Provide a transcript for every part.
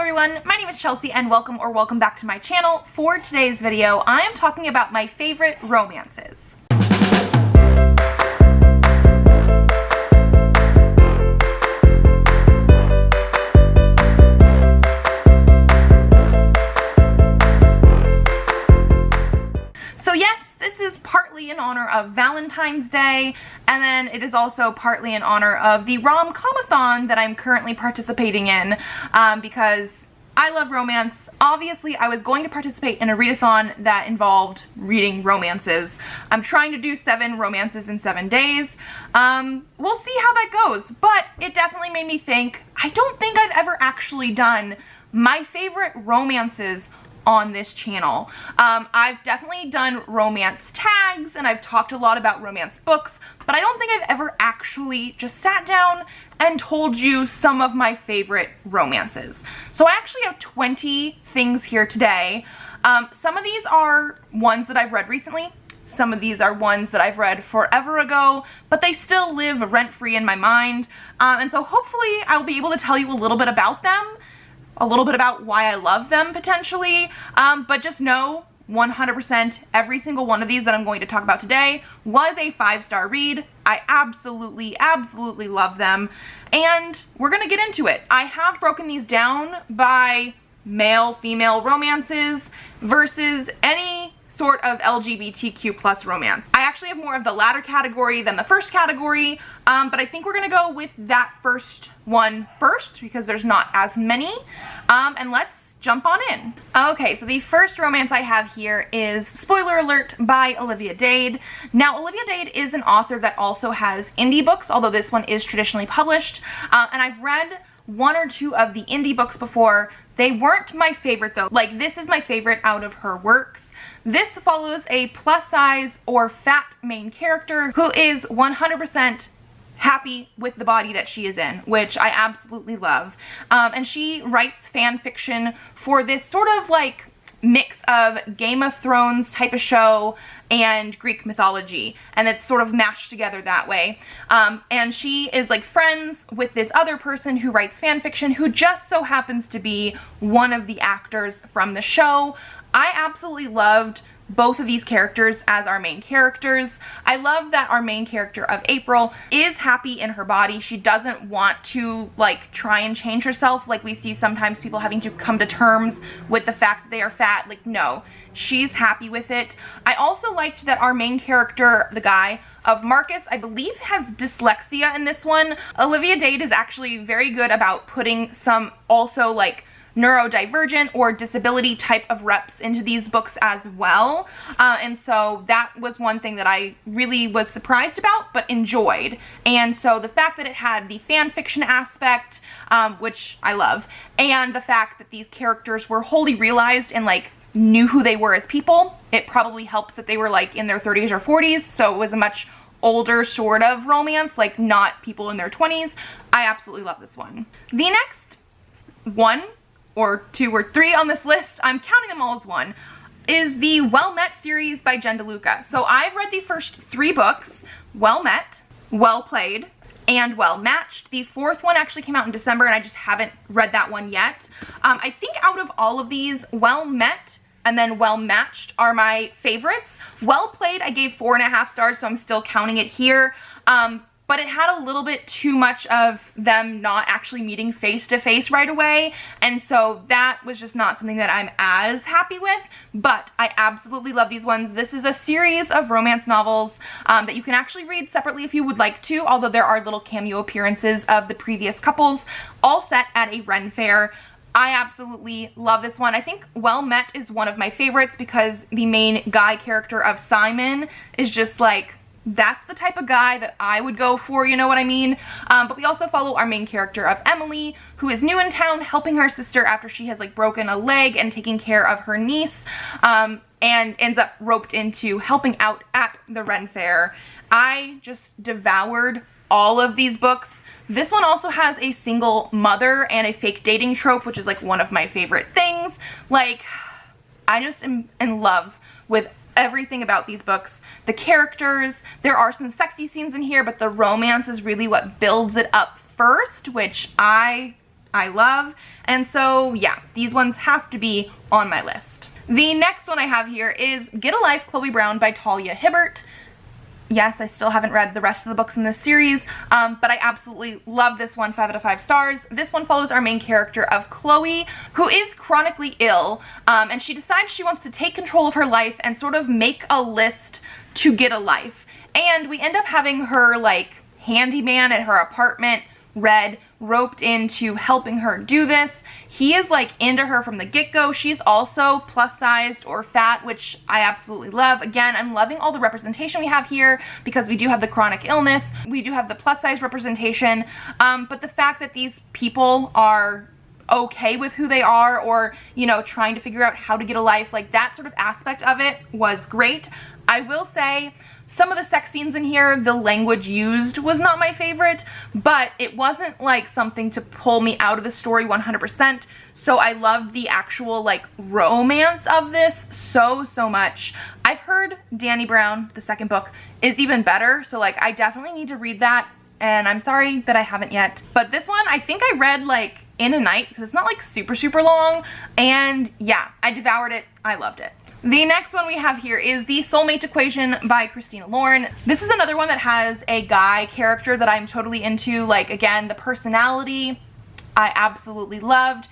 everyone, my name is Chelsea and welcome back to my channel. For today's video, I am talking about my favorite romances. So yes, this is partly in honor of Valentine's Day, and then it is also partly in honor of the rom-comathon that I'm currently participating in, because I love romance. Obviously, I was going to participate in a readathon that involved reading romances. I'm trying to do 7 romances in 7 days. We'll see how that goes, but it definitely made me think, I don't think I've ever actually done my favorite romances on this channel. I've definitely done romance tags and I've talked a lot about romance books, but I don't think I've ever actually just sat down and told you some of my favorite romances. So I actually have 20 things here today. Some of these are ones that I've read recently. Some of these are ones that I've read forever ago, but they still live rent-free in my mind. And so hopefully I'll be able to tell you a little bit about them, a little bit about why I love them potentially, but just know 100% every single one of these that I'm going to talk about today was a 5-star read. I absolutely love them, and we're gonna get into it. I have broken these down by male-female romances versus any sort of LGBTQ plus romance. I actually have more of the latter category than the first category, but I think we're gonna go with that first one first because there's not as many, and let's jump on in. Okay, so the first romance I have here is, spoiler alert, by Olivia Dade. Now, Olivia Dade is an author that also has indie books, although this one is traditionally published, and I've read 1 or 2 of the indie books before. They weren't my favorite though. Like, this is my favorite out of her works. This follows a plus-size or fat main character who is 100% happy with the body that she is in, which I absolutely love. And she writes fan fiction for this sort of like mix of Game of Thrones type of show and Greek mythology, and it's sort of mashed together that way. And she is like friends with this other person who writes fan fiction who just so happens to be one of the actors from the show. I absolutely loved both of these characters as our main characters. I love that our main character of April is happy in her body. She doesn't want to like try and change herself like we see sometimes people having to come to terms with the fact that they are fat. Like, no, she's happy with it. I also liked that our main character, the guy of Marcus, I believe has dyslexia in this one. Olivia Dade is actually very good about putting some also like neurodivergent or disability type of reps into these books as well, and so that was one thing that I really was surprised about but enjoyed. And so the fact that it had the fan fiction aspect, which I love, and the fact that these characters were wholly realized and like knew who they were as people, it probably helps that they were like in their 30s or 40s, so it was a much older sort of romance, like not people in their 20s. I absolutely love this one. The next one or 2 or 3 on this list, I'm counting them all as one, is the Well Met series by Jen DeLuca. So I've read the first 3 books, Well Met, Well Played, and Well Matched. The 4th one actually came out in December and I just haven't read that one yet. I think out of all of these, Well Met and then Well Matched are my favorites. Well Played I gave 4.5 stars, so I'm still counting it here. But it had a little bit too much of them not actually meeting face to face right away, and so that was just not something that I'm as happy with, but I absolutely love these ones. This is a series of romance novels that you can actually read separately if you would like to, although there are little cameo appearances of the previous couples, all set at a Ren fair. I absolutely love this one. I think Well Met is one of my favorites because the main guy character of Simon is just like, that's the type of guy that I would go for, you know what I mean? But we also follow our main character of Emily, who is new in town, helping her sister after she has like broken a leg and taking care of her niece, and ends up roped into helping out at the Ren Fair. I just devoured all of these books. This one also has a single mother and a fake dating trope, which is like one of my favorite things. Like, I just am in love with everything about these books. The characters, there are some sexy scenes in here, but the romance is really what builds it up first, which I I love. And so yeah, these ones have to be on my list. The next one I have here is Get a Life, Chloe Brown by Talia Hibbert. Yes, I still haven't read the rest of the books in this series, but I absolutely love this one, 5 out of 5 stars. This one follows our main character of Chloe, who is chronically ill, and she decides she wants to take control of her life and sort of make a list to get a life. And we end up having her, like, handyman at her apartment, Red, roped into helping her do this. He is like into her from the get-go. She's also plus sized or fat, which I absolutely love. Again, I'm loving all the representation we have here because we do have the chronic illness, we do have the plus size representation, but the fact that these people are okay with who they are, or, you know, trying to figure out how to get a life, like that sort of aspect of it was great. I will say some of the sex scenes in here, the language used was not my favorite, but it wasn't like something to pull me out of the story 100%. So I loved the actual like romance of this so much. I've heard Dani Brown, the second book, is even better. So like I definitely need to read that, and I'm sorry that I haven't yet. But this one, I think I read like in a night because it's not like super long, and yeah, I devoured it. I loved it. The next one we have here is The Soulmate Equation by Christina Lauren. This is another one that has a guy character that I'm totally into. Like, again, the personality I absolutely loved.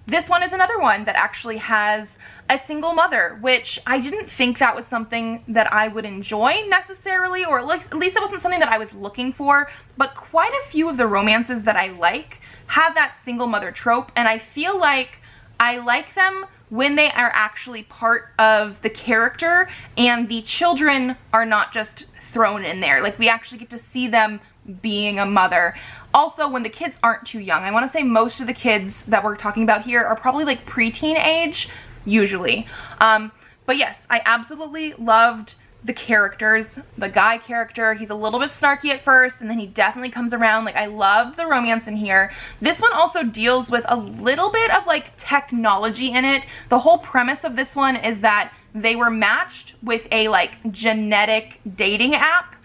This one is another one that actually has a single mother, which I didn't think that was something that I would enjoy necessarily, or at least it wasn't something that I was looking for, but quite a few of the romances that I like have that single mother trope, and I feel like I like them when they are actually part of the character and the children are not just thrown in there. Like, we actually get to see them being a mother. Also, when the kids aren't too young. I want to say most of the kids that we're talking about here are probably like preteen age, usually. But yes, I absolutely loved the characters. The guy character, he's a little bit snarky at first, and then he definitely comes around. Like, I loved the romance in here. This one also deals with a little bit of like technology in it. The whole premise of this one is that they were matched with a like genetic dating app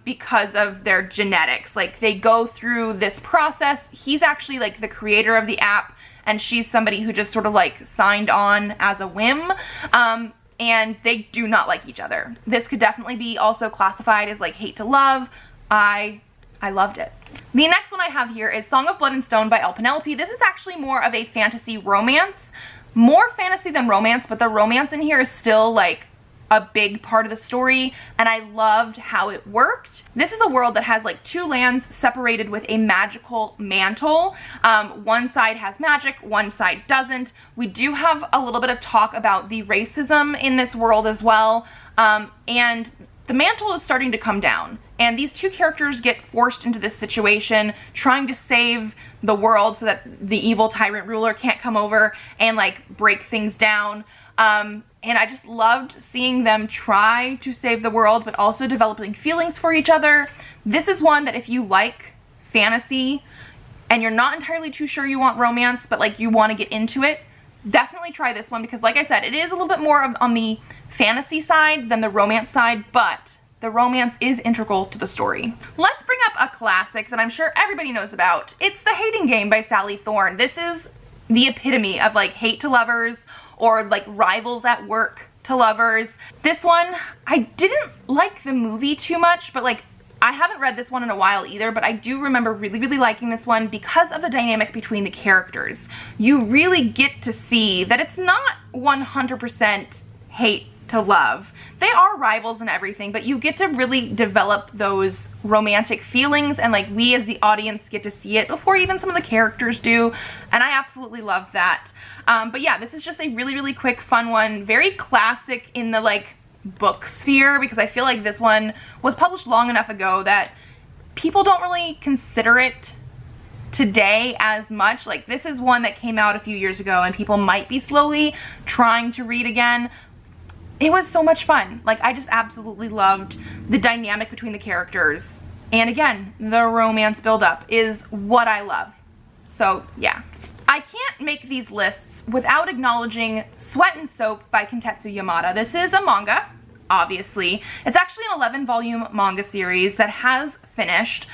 because of their genetics. Like, they go through this process. He's actually like the creator of the app, and she's somebody who just sort of like signed on as a whim. And they do not like each other. This could definitely be also classified as like hate to love. I loved it. The next one I have here is Song of Blood and Stone by Elle Penelope. This is actually more of a fantasy romance. More fantasy than romance, but the romance in here is still like a big part of the story, and I loved how it worked. This is a world that has like two lands separated with a magical mantle. One side has magic, one side doesn't. We do have a little bit of talk about the racism in this world as well, and the mantle is starting to come down, and these two characters get forced into this situation trying to save the world so that the evil tyrant ruler can't come over and like break things down. And I just loved seeing them try to save the world, but also developing feelings for each other. This is one that if you like fantasy and you're not entirely too sure you want romance, but like you want to get into it, definitely try this one, because like I said, it is a little bit more on the fantasy side than the romance side, but the romance is integral to the story. Let's bring up a classic that I'm sure everybody knows about. It's The Hating Game by Sally Thorne. This is the epitome of like hate to lovers, or like rivals at work to lovers. This one, I didn't like the movie too much, but like I haven't read this one in a while either, but I do remember really liking this one because of the dynamic between the characters. You really get to see that it's not 100% hate to love. They are rivals and everything, but you get to really develop those romantic feelings, and like we as the audience get to see it before even some of the characters do, and I absolutely love that. But yeah, this is just a really quick fun one, very classic in the like book sphere, because I feel like this one was published long enough ago that people don't really consider it today as much. Like, this is one that came out a few years ago and people might be slowly trying to read again. It was so much fun. Like, I just absolutely loved the dynamic between the characters. And again, the romance buildup is what I love. So yeah. I can't make these lists without acknowledging Sweat and Soap by Kentetsu Yamada. This is a manga, obviously. It's actually an 11-volume manga series that has finished.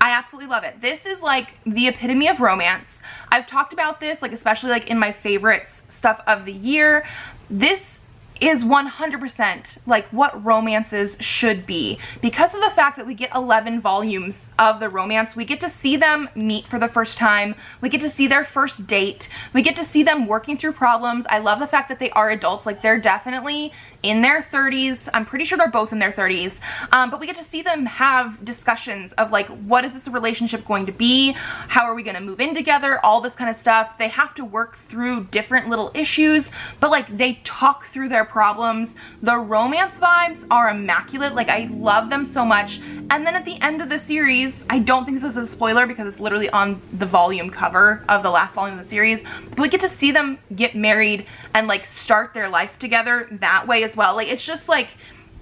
I absolutely love it. This is like the epitome of romance. I've talked about this, like especially like in my favorites stuff of the year. This is 100% like what romances should be. Because of the fact that we get 11 volumes of the romance, we get to see them meet for the first time, we get to see their first date, we get to see them working through problems. I love the fact that they are adults, like they're definitely in their 30s. I'm pretty sure they're both in their 30s, but we get to see them have discussions of like, what is this relationship going to be? How are we going to move in together? All this kind of stuff. They have to work through different little issues, but like they talk through their problems. The romance vibes are immaculate. Like I love them so much. And then at the end of the series, I don't think this is a spoiler because it's literally on the volume cover of the last volume of the series, but we get to see them get married and like start their life together that way as well. Like it's just like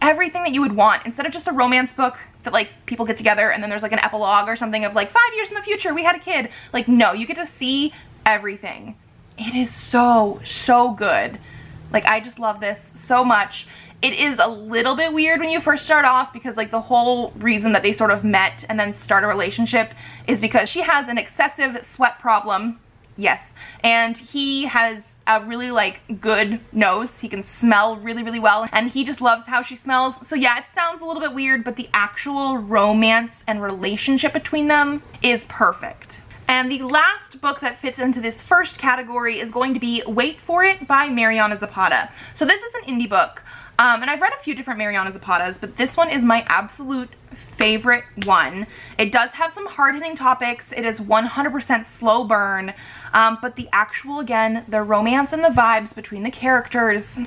everything that you would want instead of just a romance book that like people get together and then there's like an epilogue or something of like 5 years in the future we had a kid. Like no, you get to see everything. It is so good. Like I just love this so much. It is a little bit weird when you first start off because like the whole reason that they sort of met and then start a relationship is because she has an excessive sweat problem. Yes. And he has a really like good nose. He can smell really well and he just loves how she smells. So yeah, it sounds a little bit weird, but the actual romance and relationship between them is perfect. And the last book that fits into this first category is going to be Wait For It by Mariana Zapata. So this is an indie book. And I've read a few different Mariana Zapatas, but this one is my absolute favorite one. It does have some hard-hitting topics. It is 100% slow burn, but the actual, again, the romance and the vibes between the characters,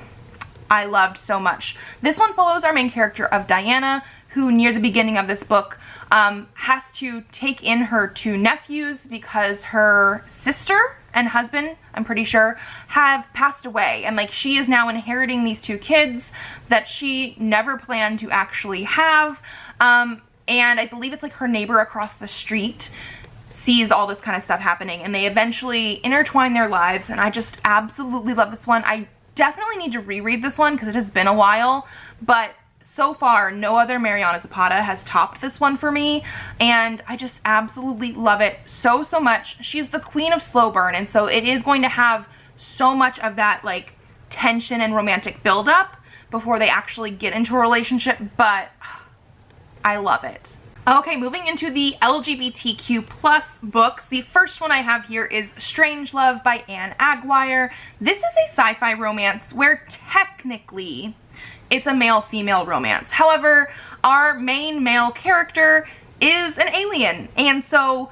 I loved so much. This one follows our main character of Diana, who near the beginning of this book has to take in her two nephews because her sister and husband, I'm pretty sure, have passed away, and like she is now inheriting these two kids that she never planned to actually have, and I believe it's like her neighbor across the street sees all this kind of stuff happening and they eventually intertwine their lives, and I just absolutely love this one. I definitely need to reread this one because it has been a while, but so far, no other Mariana Zapata has topped this one for me, and I just absolutely love it so much. She's the queen of slow burn, and so it is going to have so much of that like tension and romantic buildup before they actually get into a relationship, but I love it. Okay, moving into the LGBTQ plus books. The first one I have here is Strangelove by Anne Aguirre. This is a sci-fi romance where technically it's a male-female romance. However, our main male character is an alien, and so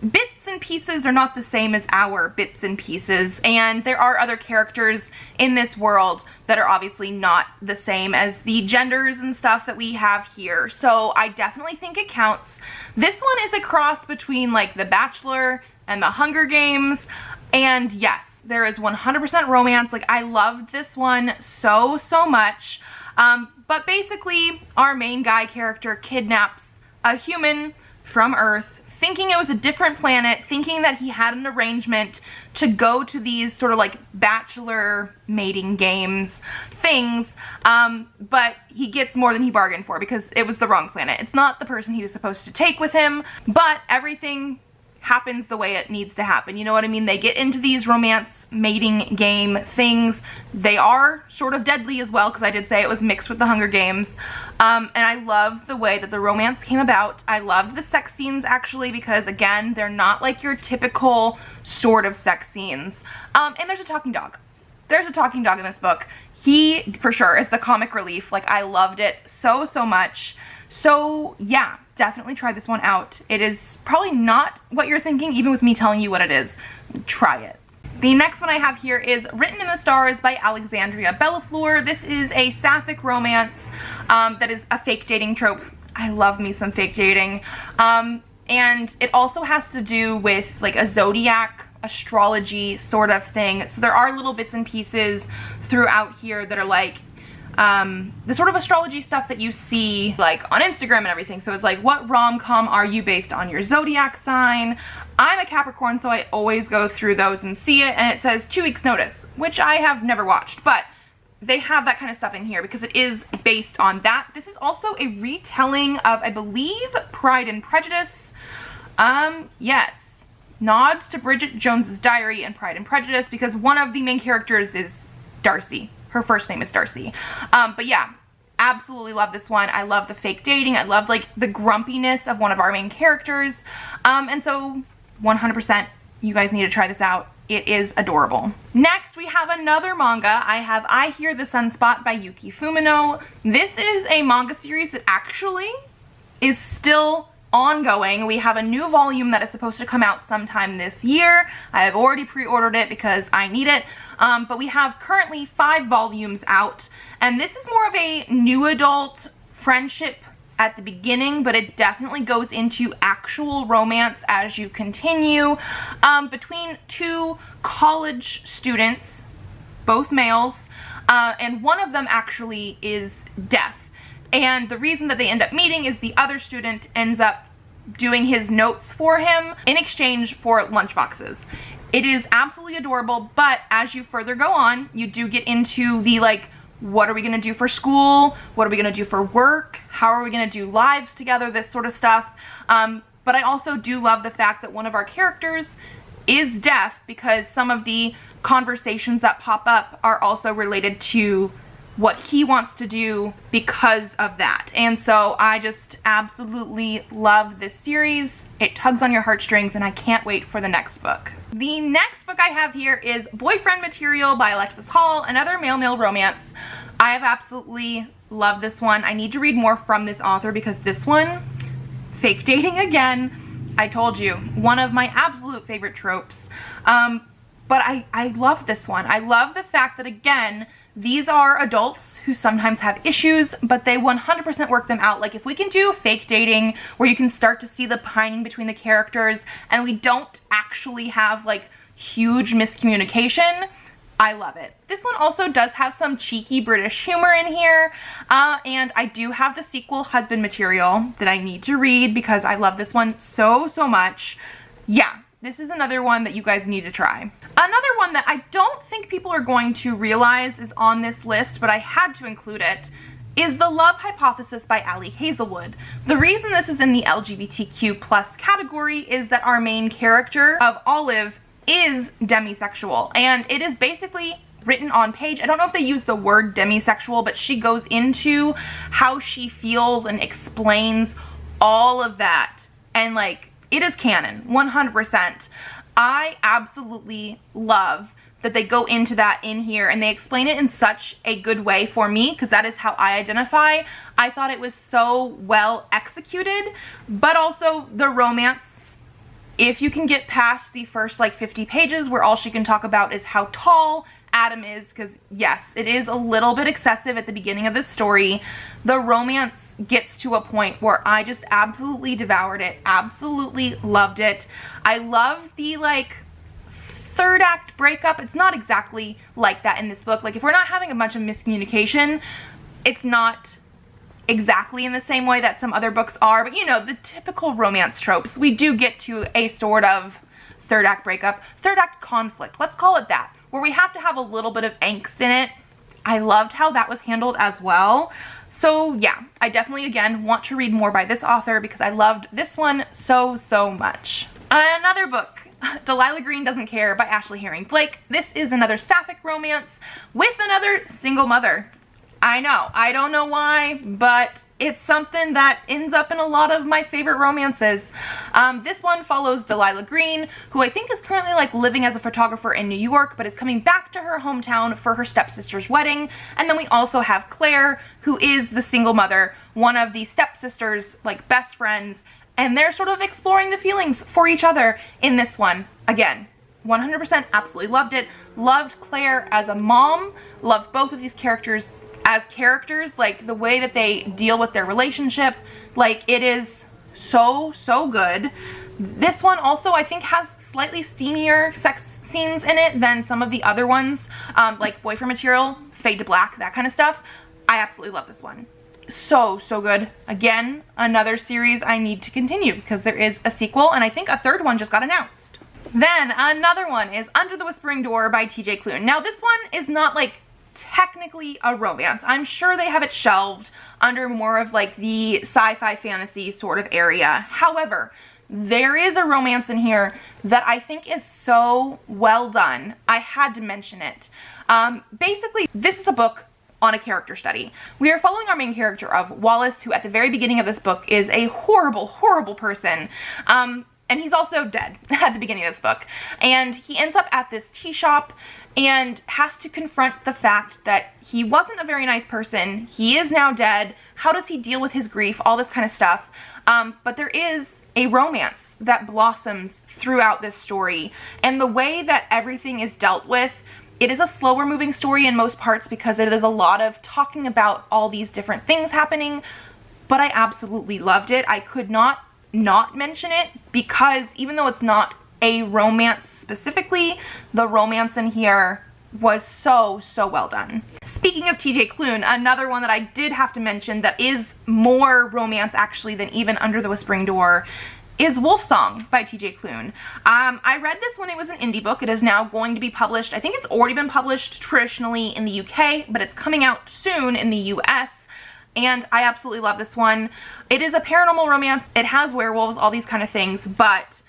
bits and pieces are not the same as our bits and pieces, and there are other characters in this world that are obviously not the same as the genders and stuff that we have here, so I definitely think it counts. This one is a cross between like The Bachelor and The Hunger Games, and yes, there is 100% romance. Like I loved this one so much, but basically our main guy character kidnaps a human from Earth, thinking it was a different planet, thinking that he had an arrangement to go to these sort of like bachelor mating games things, but he gets more than he bargained for because it was the wrong planet. It's not the person he was supposed to take with him, but everything happens the way it needs to happen. You know what I mean? They get into these romance mating game things. They are sort of deadly as well, because I did say it was mixed with the Hunger Games. And I love the way that the romance came about. I loved the sex scenes actually, because again, they're not like your typical sort of sex scenes. And there's a talking dog. There's a talking dog in this book. He, for sure, is the comic relief. Like, I loved it so much. So yeah, definitely try this one out. It is probably not what you're thinking, even with me telling you what it is. Try it. The next one I have here is Written in the Stars by Alexandria Bellafleur. This is a sapphic romance that is a fake dating trope. I love me some fake dating. And it also has to do with like a zodiac astrology sort of thing. So there are little bits and pieces throughout here that are like the sort of astrology stuff that you see like on Instagram and everything. So it's like, what rom-com are you based on your zodiac sign? I'm a Capricorn, so I always go through those and see it, and it says 2 weeks notice, which I have never watched, but they have that kind of stuff in here because it is based on that. This is also a retelling of, I believe, Pride and Prejudice. Yes. nods to Bridget Jones's Diary and Pride and Prejudice because one of the main characters is Darcy. Her first name is Darcy. But yeah, absolutely love this one. I love the fake dating. I love like the grumpiness of one of our main characters. And so 100% you guys need to try this out. It is adorable. Next, we have another manga. I have I Hear the Sunspot by Yuki Fumino. This is a manga series that actually is still ongoing. We have a new volume that is supposed to come out sometime this year. I have already pre-ordered it because I need it. But we have currently 5 volumes out, and this is more of a new adult friendship at the beginning, but it definitely goes into actual romance as you continue, between 2 college students, both males, and one of them actually is deaf. And the reason that they end up meeting is the other student ends up doing his notes for him in exchange for lunchboxes. It is absolutely adorable, but as you further go on, you do get into the like, what are we gonna do for school? What are we gonna do for work? How are we gonna do lives together? This sort of stuff. But I also do love the fact that one of our characters is deaf because some of the conversations that pop up are also related to what he wants to do because of that. And so I just absolutely love this series. It tugs on your heartstrings and I can't wait for the next book. The next book I have here is Boyfriend Material by Alexis Hall, another male-male romance. I have absolutely loved this one. I need to read more from this author because this one, fake dating again, I told you, one of my absolute favorite tropes. But I love this one. I love the fact that, again, these are adults who sometimes have issues, but they 100% work them out. Like, if we can do fake dating where you can start to see the pining between the characters and we don't actually have like huge miscommunication, I love it. This one also does have some cheeky British humor in here, and I do have the sequel Husband Material that I need to read because I love this one so much. Yeah, this is another one that you guys need to try. Another one that I don't think people are going to realize is on this list, but I had to include it, is The Love Hypothesis by Ali Hazelwood. The reason this is in the LGBTQ plus category is that our main character of Olive is demisexual, and it is basically written on page. I don't know if they use the word demisexual, but she goes into how she feels and explains all of that, and like, it is canon, 100%. I absolutely love that they go into that in here and they explain it in such a good way for me because that is how I identify. I thought it was so well executed, but also the romance. If you can get past the first like 50 pages where all she can talk about is how tall Adam is, because yes, it is a little bit excessive at the beginning of this story, the romance gets to a point where I just absolutely devoured it, absolutely loved it. I loved the like 3rd act breakup. It's not exactly like that in this book. Like, if we're not having a bunch of miscommunication, it's not exactly in the same way that some other books are, but you know, the typical romance tropes. We do get to a sort of 3rd act breakup, 3rd act conflict, let's call it that, where we have to have a little bit of angst in it. I loved how that was handled as well. So yeah, I definitely, again, want to read more by this author because I loved this one so much. Another book, Delilah Green Doesn't Care by Ashley Herring Blake. This is another sapphic romance with another single mother. I know, I don't know why, but it's something that ends up in a lot of my favorite romances. This one follows Delilah Green, who I think is currently like living as a photographer in New York, but is coming back to her hometown for her stepsister's wedding. And then we also have Claire, who is the single mother, one of the stepsisters' like best friends, and they're sort of exploring the feelings for each other in this one. Again, 100% absolutely loved it. Loved Claire as a mom, loved both of these characters as characters, like the way that they deal with their relationship, like it is so good. This one also I think has slightly steamier sex scenes in it than some of the other ones, like Boyfriend Material, Fade to Black, that kind of stuff. I absolutely love this one. So good. Again, another series I need to continue because there is a sequel and I think a 3rd one just got announced. Then another one is Under the Whispering Door by TJ Klune. Now this one is not like technically a romance. I'm sure they have it shelved under more of like the sci-fi fantasy sort of area. However, there is a romance in here that I think is so well done. I had to mention it. Basically, this is a book on a character study. We are following our main character of Wallace, who at the very beginning of this book is a horrible, horrible person. And he's also dead at the beginning of this book. And he ends up at this tea shop and has to confront the fact that he wasn't a very nice person. He is now dead. How does he deal with his grief? All this kind of stuff. But there is a romance that blossoms throughout this story. And the way that everything is dealt with, it is a slower moving story in most parts because it is a lot of talking about all these different things happening. But I absolutely loved it. I could not mention it because even though it's not a romance specifically, the romance in here was so well done. Speaking of TJ Klune, another one that I did have to mention that is more romance actually than even Under the Whispering Door is Wolfsong by TJ Klune. I read this when it was an indie book. It is now going to be published. I think it's already been published traditionally in the UK, but it's coming out soon in the US. And I absolutely love this one. It is a paranormal romance. It has werewolves, all these kind of things, but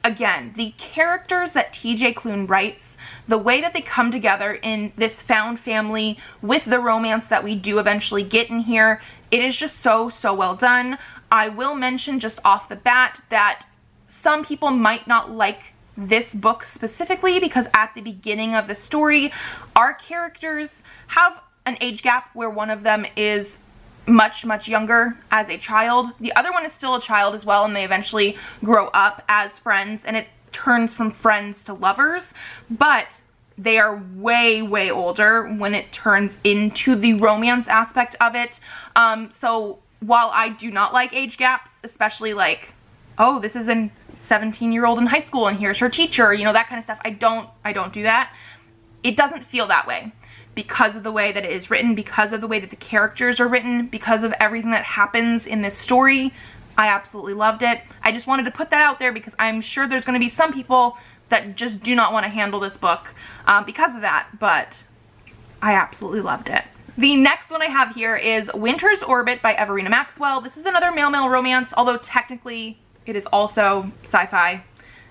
again, the characters that TJ Klune writes, the way that they come together in this found family with the romance that we do eventually get in here, it is just so well done. I will mention just off the bat that some people might not like this book specifically because at the beginning of the story, our characters have an age gap where one of them is much younger as a child. The other one is still a child as well, and they eventually grow up as friends, and it turns from friends to lovers, but they are way older when it turns into the romance aspect of it. So while I do not like age gaps, especially like, oh, this is a 17-year-old in high school and here's her teacher, you know, that kind of stuff, I don't do that. It doesn't feel that way because of the way that it is written, because of the way that the characters are written, because of everything that happens in this story. I absolutely loved it. I just wanted to put that out there because I'm sure there's going to be some people that just do not want to handle this book because of that, but I absolutely loved it. The next one I have here is Winter's Orbit by Everina Maxwell. This is another male-male romance, although technically it is also sci-fi.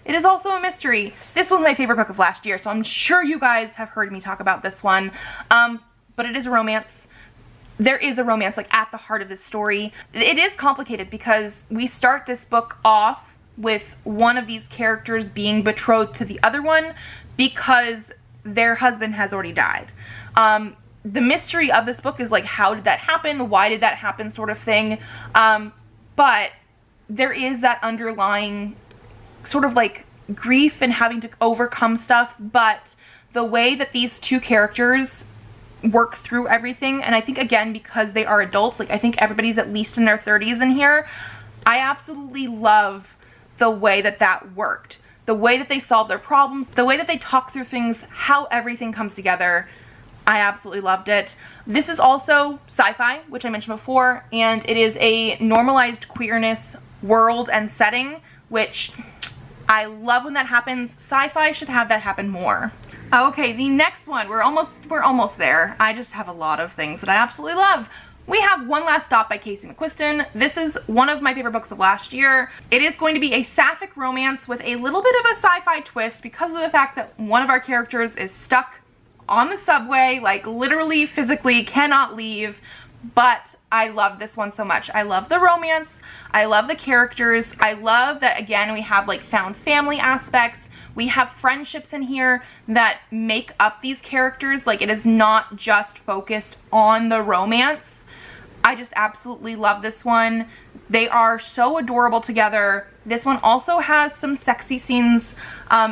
It is also a mystery. This was my favorite book of last year, so I'm sure you guys have heard me talk about this one. But it is a romance. There is a romance like at the heart of this story. It is complicated because we start this book off with one of these characters being betrothed to the other one because their husband has already died. The mystery of this book is like, how did that happen? Why did that happen, sort of thing. But there is that underlying sort of like grief and having to overcome stuff, but the way that these two characters work through everything, and I think again because they are adults, like I think everybody's at least in their 30s in here, I absolutely love the way that that worked. The way that they solve their problems, the way that they talk through things, how everything comes together. I absolutely loved it. This is also sci-fi, which I mentioned before, and it is a normalized queerness world and setting, which I love when that happens. Sci-fi should have that happen more. Okay, the next one, we're almost there. I just have a lot of things that I absolutely love. We have One Last Stop by Casey McQuiston. This is one of my favorite books of last year. It is going to be a sapphic romance with a little bit of a sci-fi twist because of the fact that one of our characters is stuck on the subway, like literally physically cannot leave. But I love this one so much. I love the romance. I love the characters. I love that, again, we have like found family aspects. We have friendships in here that make up these characters. Like, it is not just focused on the romance. I just absolutely love this one. They are so adorable together. This one also has some sexy scenes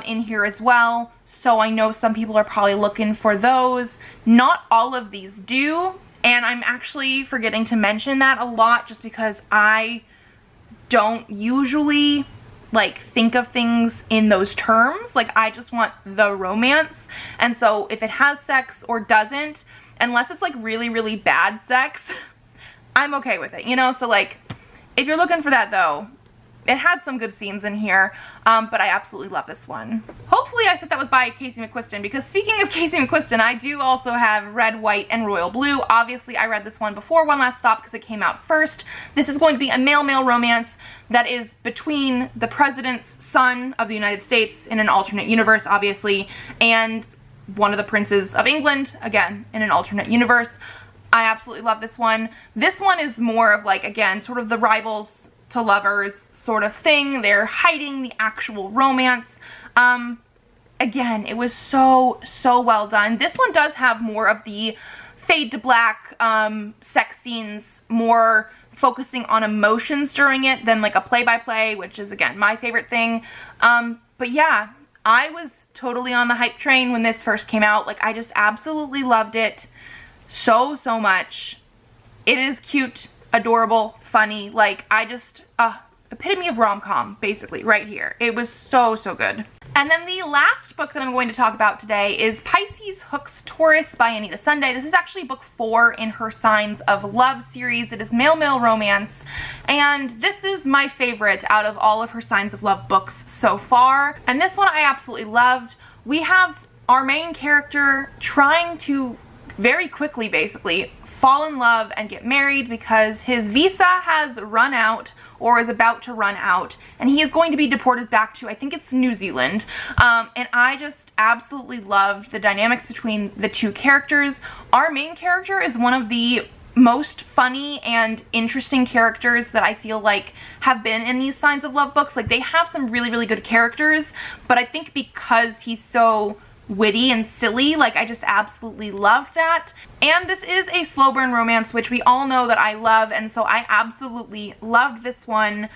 in here as well. So I know some people are probably looking for those. Not all of these do. And I'm actually forgetting to mention that a lot just because I don't usually like think of things in those terms. Like, I just want the romance. And so if it has sex or doesn't, unless it's like really bad sex, I'm okay with it, you know? So like, if you're looking for that though, it had some good scenes in here, but I absolutely love this one. Hopefully I said that was by Casey McQuiston, because speaking of Casey McQuiston, I do also have Red, White, and Royal Blue. Obviously, I read this one before One Last Stop because it came out first. This is going to be a male-male romance that is between the president's son of the United States, in an alternate universe, obviously, and one of the princes of England, again, in an alternate universe. I absolutely love this one. This one is more of like, again, sort of the rivals to lovers sort of thing. They're hiding the actual romance. Again, it was so well done. This one does have more of the fade to black sex scenes, more focusing on emotions during it than like a play-by-play, which is, again, my favorite thing. But yeah, I was totally on the hype train when this first came out. Like, I just absolutely loved it so much. It is cute, adorable, funny. Like, I just, epitome of rom-com, basically, right here. It was so good. And then the last book that I'm going to talk about today is Pisces Hooks Taurus by Anita Sunday. This is actually book 4 in her Signs of Love series. It is male-male romance, and this is my favorite out of all of her Signs of Love books so far. And this one I absolutely loved. We have our main character trying to very quickly, basically, fall in love and get married because his visa has run out, or is about to run out, and he is going to be deported back to, I think it's New Zealand. And I just absolutely loved the dynamics between the two characters. Our main character is one of the most funny and interesting characters that I feel like have been in these Signs of Love books. Like, they have some really good characters, but I think because he's so witty and silly, like, I just absolutely love that. And this is a slow burn romance, which we all know that I love, and so I absolutely loved this one.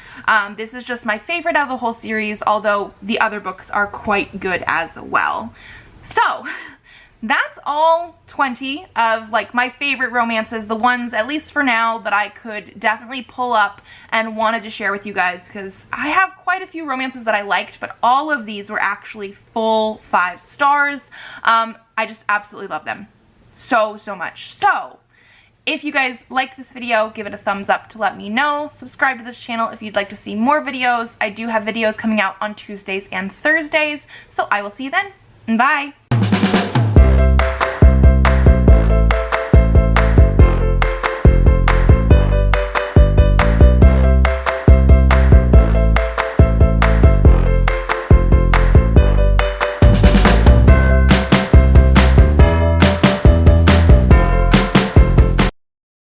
This is just my favorite out of the whole series, although the other books are quite good as well. So that's all 20 of like my favorite romances, the ones, at least for now, that I could definitely pull up and wanted to share with you guys, because I have quite a few romances that I liked, but all of these were actually full 5 stars. I just absolutely love them so much. So if you guys like this video, give it a thumbs up to let me know. Subscribe to this channel if you'd like to see more videos. I do have videos coming out on Tuesdays and Thursdays, so I will see you then. Bye!